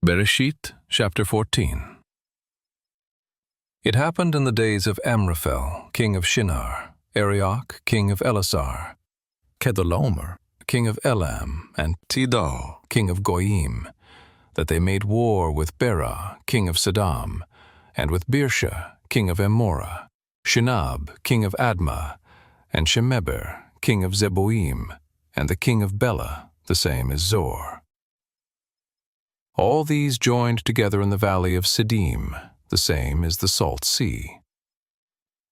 Bereshit, chapter 14. It happened in the days of Amraphel, king of Shinar, Arioch, king of Elasar, Kedorlaomer, king of Elam, and Tidal, king of Goyim, that they made war with Bera, king of Sodom, and with Birsha, king of Menorah, Shinab, king of Admah, and Shemeber, king of Zeboim, and the king of Bela, the same is Zor. All these joined together in the valley of Siddim, the same is the Salt Sea.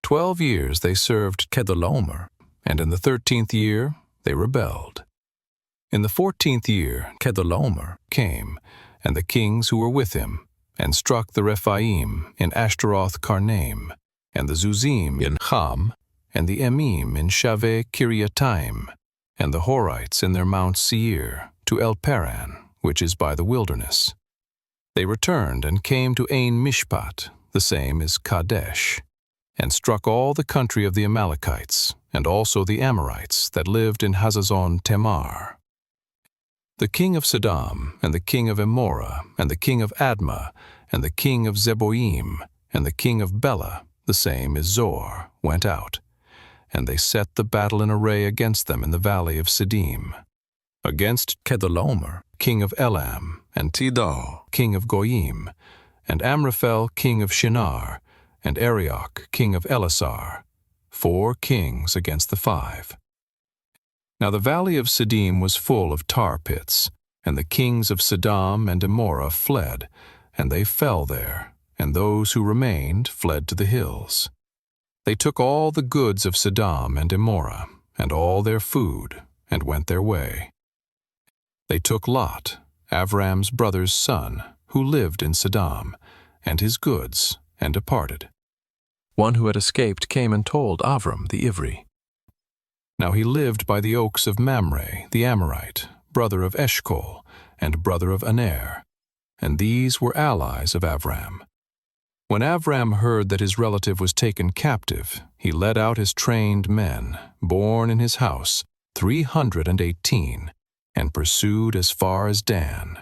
12 years they served Kedorlaomer, and in the 13th year they rebelled. In the 14th year Kedorlaomer came, and the kings who were with him, and struck the Rephaim in Ashtaroth Karnaim, and the Zuzim in Cham, and the Emim in Shaveh Kiriataim, and the Horites in their Mount Seir, to El Paran, which is by the wilderness. They returned and came to Ain Mishpat, the same is Kadesh, and struck all the country of the Amalekites, and also the Amorites that lived in Hazazon Tamar. The king of Sodom, and the king of Amorah, and the king of Admah, and the king of Zeboim, and the king of Bela, the same is Zor, went out, and they set the battle in array against them in the valley of Siddim. Against Kedorlaomer, king of Elam, and Tidal, king of Goyim, and Amraphel, king of Shinar, and Arioch, king of Elasar, 4 kings against the 5. Now the valley of Siddim was full of tar pits, and the kings of Sodom and Amorah fled, and they fell there, and those who remained fled to the hills. They took all the goods of Sodom and Amorah, and all their food, and went their way. They took Lot, Avram's brother's son, who lived in Sodom, and his goods, and departed. One who had escaped came and told Avram the Ivri. Now he lived by the oaks of Mamre, the Amorite, brother of Eshcol, and brother of Aner, and these were allies of Avram. When Avram heard that his relative was taken captive, he led out his trained men, born in his house, 318, and pursued as far as Dan.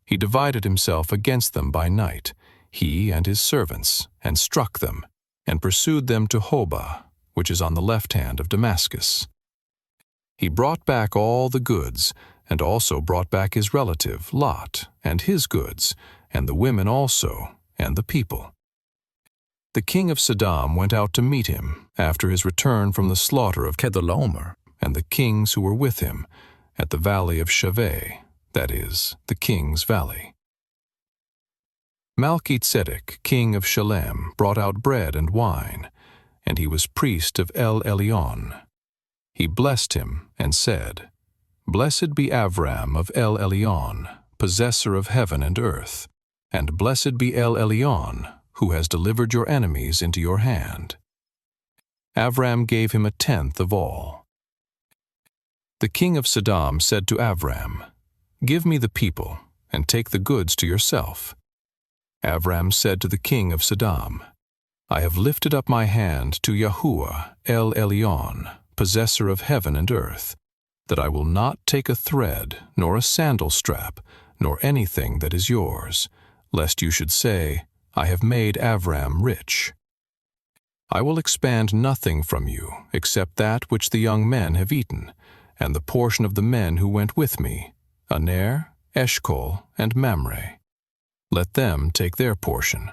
He divided himself against them by night, he and his servants, and struck them, and pursued them to Hobah, which is on the left hand of Damascus. He brought back all the goods, and also brought back his relative Lot, and his goods, and the women also, and the people. The king of Sodom went out to meet him, after his return from the slaughter of Kedorlaomer, and the kings who were with him, at the valley of Shaveh, that is, the king's valley. Malchizedek, king of Shalem, brought out bread and wine, and he was priest of El Elyon. He blessed him and said, Blessed be Avram of El Elyon, possessor of heaven and earth, and blessed be El Elyon, who has delivered your enemies into your hand. Avram gave him 1/10 of all. The king of Sodom said to Avram, Give me the people, and take the goods to yourself. Avram said to the king of Sodom, I have lifted up my hand to Yahuwah El Elyon, possessor of heaven and earth, that I will not take a thread, nor a sandal strap, nor anything that is yours, lest you should say, I have made Avram rich. I will expand nothing from you, except that which the young men have eaten, and the portion of the men who went with me, Aner, Eshcol, and Mamre. Let them take their portion.